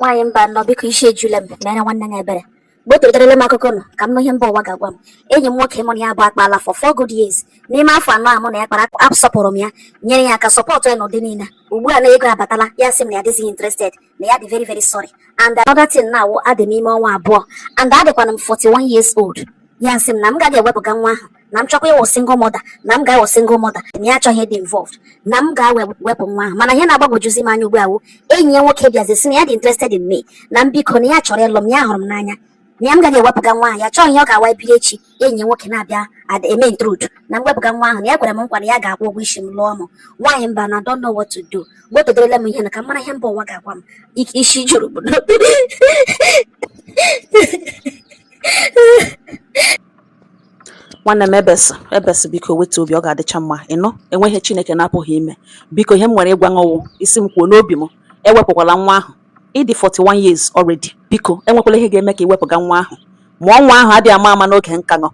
Nwaanyị mba nọ biko isi ejula m mere nwanne ya ebere. Mgbe o toterele m akụkọ nụ ka m nụ ihe mba ụwa ga-agwa m. Enyi m nwoke mụ na ya bụ akpaala for 4 good years. N'ime afọ anọ a mụ na ya kpara asọpụrụ m ya, nyere ya aka sọpọtụ ya n'ụdị niile. Ugbu a na ego abatala ya sị m na ya adịghị interested, na ya dị very very sorry. And another thing now adị m ime ọnwa abụọ and adịkwana m 41 years old. Ya sị m na m gaghị ewepụga nwa ahụ, na m chọkwa ịwụ single mother, na m ga-awụ single mother, na ya achọghị ịdị involved, na m ga-wepụ nwa ahụ. Mana ihe na-agbagwojuzi m anya ugbu a wụ enyi ya nwoke bịazi sị na ya dị interested in me, na m biko na ya chọrọ ịlụ m, ya hụrụ m n'anya, na ya m gaghị ewepụga nwa ahụ, ya chọghị ihe ọ ga-awa ebido echi enyi ya nwoke na-abịa eme intrude na m wepụga nwa ahụ, na ya kwere m nkwa na ya ga-akwụ ụgwọ isi m lụọ m. Nwaanyị mba na don't know what to do. Mgbe o toderele m ihe na ka m mara ihe mba ụwa ga-agwa m. Isi juru m nwanne m ebesi biko wetu obi, ọ ga-adịcha mma ịnụ enweghị Chineke na-apụghị ime. Biko ihe m nwere ịgwa ọwụ isi m kwuo n'obi m, ewepụkwala nwa ahụ. Ịdị 41 years already. Biko enwekwala ihe ga-eme ka iwepụga nwa ahụ. Mụọ nwa ahụ adịghị ama n'oge nka nọ.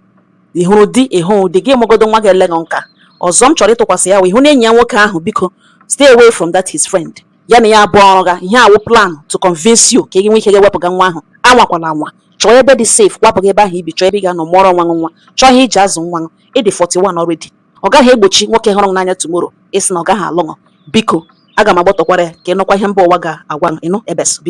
Ịhụrụ di gị mụgodo nwa ga-ele gị nka. Ọzọ m chọrọ ịtụkwasị ya ịhụ na enyi ya nwoke ahụ, biko stay away from that his friend. Ya na ya abụọ ọrụ ga ihe awụ plan to convince you ka ị nwee ike ga-ewepụga nwa ahụ. Anwakwala anwa. Chọọ ebe dị safe, kwapụga ebe ahụ ibi, chọọ ebe ị ga-anọ mụọrọ nwa. Chọọ ihe iji azụ nwa. Ịdị 41 already. Ọ gaghị egbochi nwoke hụrụ n'anya tomorrow ịsị na ọ gaghị alụ. Biko aga m agbọtọkwara ya ka ị nụkwa ihe mba ụwa ga-agwa ịnụ ebesi.